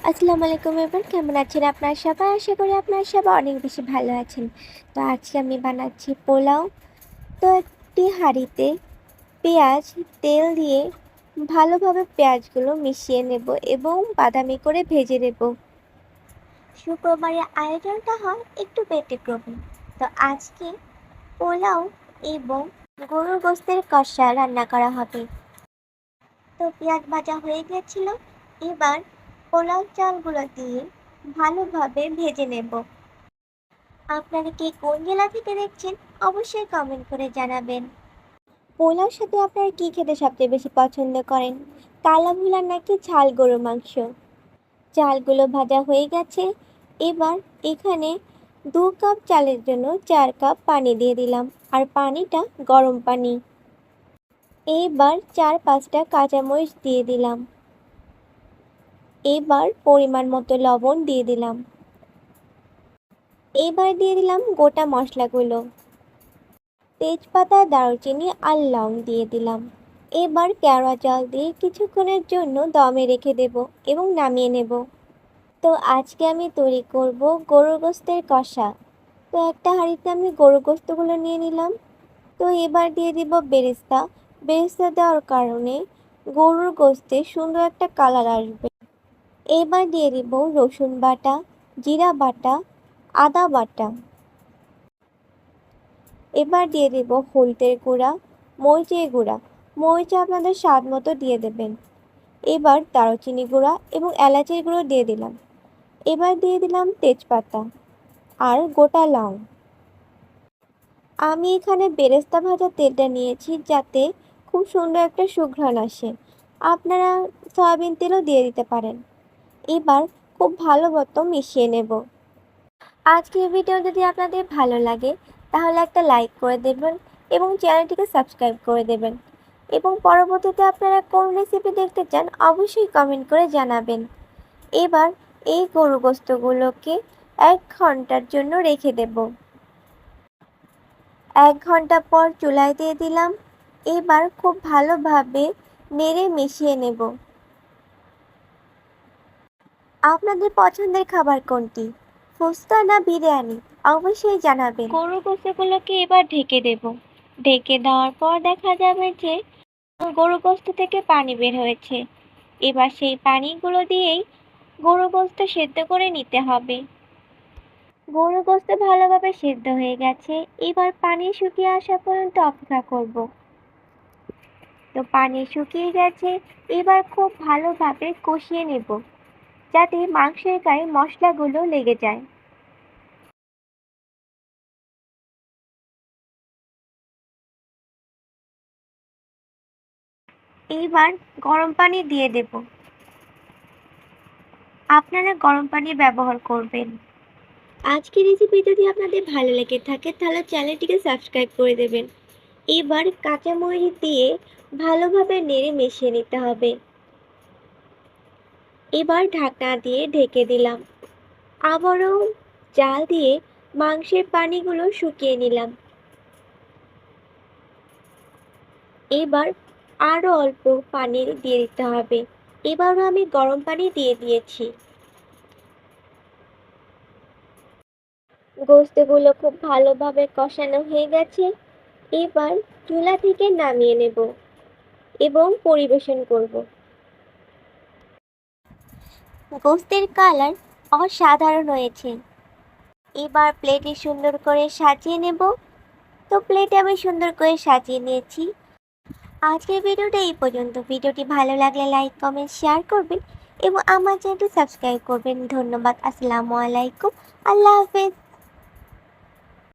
আসসালামু আলাইকুম এভরিওয়ান, কেমন আছেন আপনারা সবাই? আশা করি আপনারা সবাই অনেক বেশি ভালো আছেন। তো আজকে আমি বানাচ্ছি পোলাও। তো একটি হাঁড়িতে পেঁয়াজ তেল দিয়ে ভালোভাবে পেঁয়াজগুলো মিশিয়ে নেব এবং বাদামি করে ভেজে নেব। শুক্রবারের আয়োজনটা হয় একটু ব্যতিক্রমী। তো আজকে পোলাও এবং গরুর গোশতের কষা রান্না করা হবে। তো পেঁয়াজ ভাজা হয়ে গিয়েছিল, এবার পোলাও চালগুলো দিয়ে ভালোভাবে ভেজে নেব। আপনারা কে কোন জেলা থেকে দেখছেন অবশ্যই কমেন্ট করে জানাবেন। পোলাওর সাথে আপনারা কি খেতে সবচেয়ে বেশি পছন্দ করেন, কালা ভুনা নাকি ঝাল গরুর মাংস? চালগুলো ভাজা হয়ে গেছে, এবার এখানে 2 কাপ চালের জন্য 4 কাপ পানি দিয়ে দিলাম, আর পানিটা গরম পানি। এবার 4-5টা কাঁচামরিচ দিয়ে দিলাম। এবার পরিমাণ মতো লবণ দিয়ে দিলাম। এবার দিয়ে দিলাম গোটা মশলাগুলো, তেজপাতা, দারুচিনি আর লং দিয়ে দিলাম। এবার কেওড়া জল দিয়ে কিছুক্ষণের জন্য দমে রেখে দেব এবং নামিয়ে নেব। তো আজকে আমি তৈরি করব গরুর গোশতের কষা। তো একটা হাঁড়িতে আমি গরুর গোশতগুলো নিয়ে নিলাম। তো এবার দিয়ে দিব বেরেস্তা। বেরেস্তা দেওয়ার কারণে গরুর গোশতে সুন্দর একটা কালার আসবে। এবার দিয়ে দিব রসুন বাটা, জিরা বাটা, আদা বাটা। এবার দিয়ে দেব হলুদের গুঁড়া, মরিচের গুঁড়া। মরিচ আপনাদের স্বাদ মতো দিয়ে দেবেন। এবার দারুচিনি গুঁড়া এবং এলাচের গুঁড়ো দিয়ে দিলাম। এবার দিয়ে দিলাম তেজপাতা আর গোটা লং। আমি এখানে বেরেস্তা ভাজা তেলটা নিয়েছি যাতে খুব সুন্দর একটা সুঘ্রাণ আসে। আপনারা সয়াবিন তেলও দিয়ে দিতে পারেন। এবার খুব ভালো মতো মিশিয়ে নেব। আজকের ভিডিও যদি আপনাদের ভালো লাগে তাহলে একটা লাইক করে দেবেন এবং চ্যানেলটিকে সাবস্ক্রাইব করে দেবেন, এবং পরবর্তীতে আপনারা কোন রেসিপি দেখতে চান অবশ্যই কমেন্ট করে জানাবেন। এবার এই গরু গোশতগুলোকে 1 ঘন্টার জন্য রেখে দেব। 1 ঘন্টা পর চুলায় দিয়ে দিলাম। এবার খুব ভালোভাবে নেড়ে মিশিয়ে নেব। আপনাদের পছন্দের খাবার কোনটি, ফুচকা না বিরিয়ানি? অবশ্যই জানাবেন। গরুর গোশতগুলোকে এবার ঢেকে দেব। ঢেকে দেওয়ার পর দেখা যাবে যে গরুর গোশত থেকে পানি বের হয়েছে। এবার সেই পানিগুলো দিয়েই গরুর গোশত সেদ্ধ করে নিতে হবে। গরুর গোশত ভালোভাবে সেদ্ধ হয়ে গেছে, এবার পানি শুকিয়ে আসা পর্যন্ত অপেক্ষা করব। তো পানি শুকিয়ে গেছে, এবার খুব ভালোভাবে কষিয়ে নেব যাতে মাংসের গায়ে মশলাগুলো লেগে যায়। এইবার গরম পানি দিয়ে দেব। আপনারা গরম পানি ব্যবহার করবেন। আজকের রেসিপি যদি আপনাদের ভালো লেগে থাকে তাহলে চ্যানেলটিকে সাবস্ক্রাইব করে দেবেন। এবার কাঁচামরিচ দিয়ে ভালোভাবে নেড়ে মিশিয়ে নিতে হবে। এবার ঢাকনা দিয়ে ঢেকে দিলাম। আবারও জাল দিয়ে মাংসের পানিগুলো শুকিয়ে নিলাম। এবার আরও অল্প পানি দিয়ে দিতে হবে। এবারও আমি গরম পানি দিয়ে দিয়েছি। গোশতগুলো খুব ভালোভাবে কষানো হয়ে গেছে। এবার চুলা থেকে নামিয়ে নেব এবং পরিবেশন করব। গোশতের কালার অসাধারণ হয়েছে। এবার প্লেটে সুন্দর করে সাজিয়ে নেব। তো প্লেটে আমি সুন্দর করে সাজিয়ে নিয়েছি। আজকের ভিডিওটা এই পর্যন্ত। ভিডিওটি ভালো লাগলে লাইক, কমেন্ট, শেয়ার করবেন এবং আমার চ্যানেলটি সাবস্ক্রাইব করবেন। ধন্যবাদ। আসসালামু আলাইকুম। আল্লাহ হাফেজ।